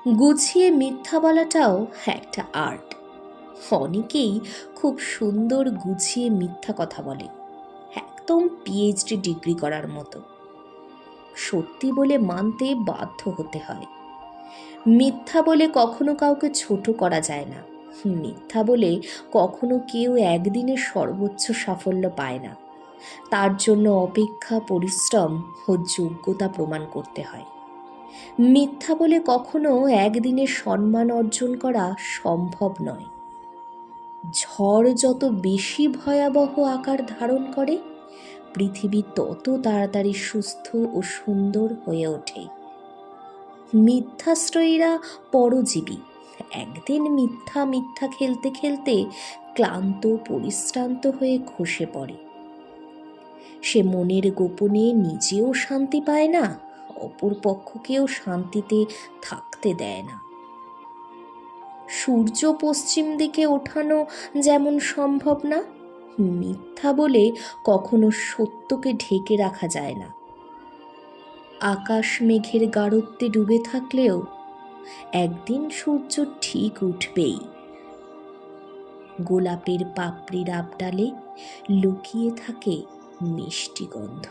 গুছিয়ে মিথ্যা বলাটাও একটা আর্ট। অনেকেই খুব সুন্দর গুছিয়ে মিথ্যা কথা বলে, একদম পিএইচডি ডিগ্রি করার মতো। সত্যি বলে মানতে বাধ্য হতে হয়। মিথ্যা বলে কখনো কাউকে ছোট করা যায় না। মিথ্যা বলে কখনো কেউ একদিনে সর্বোচ্চ সাফল্য পায় না। তার জন্য অপেক্ষা, পরিশ্রম ও যোগ্যতা প্রমাণ করতে হয়। মিথ্যা বলে কখনো একদিনে সম্মান অর্জন করা সম্ভব নয়। ঝড় যত বেশি ভয়াবহ আকার ধারণ করে, পৃথিবী তত তাড়াতাড়ি সুস্থ ও সুন্দর হয়ে ওঠে। মিথ্যাশ্রয়ীরা পরজীবী। একদিন মিথ্যা মিথ্যা খেলতে খেলতে ক্লান্ত, পরিশ্রান্ত হয়ে খসে পড়ে। সে মনের গোপনে নিজেও শান্তি পায় না, অপর পক্ষকেও শান্তিতে থাকতে দেয় না। সূর্য পশ্চিম দিকে ওঠানো যেমন সম্ভব না, মিথ্যা বলে কখনো সত্যকে ঢেকে রাখা যায় না। আকাশ মেঘের গাঢ়ত্বে ডুবে থাকলেও একদিন সূর্য ঠিক উঠবেই। গোলাপের পাপড়ির আবডালে লুকিয়ে থাকে মিষ্টি গন্ধ।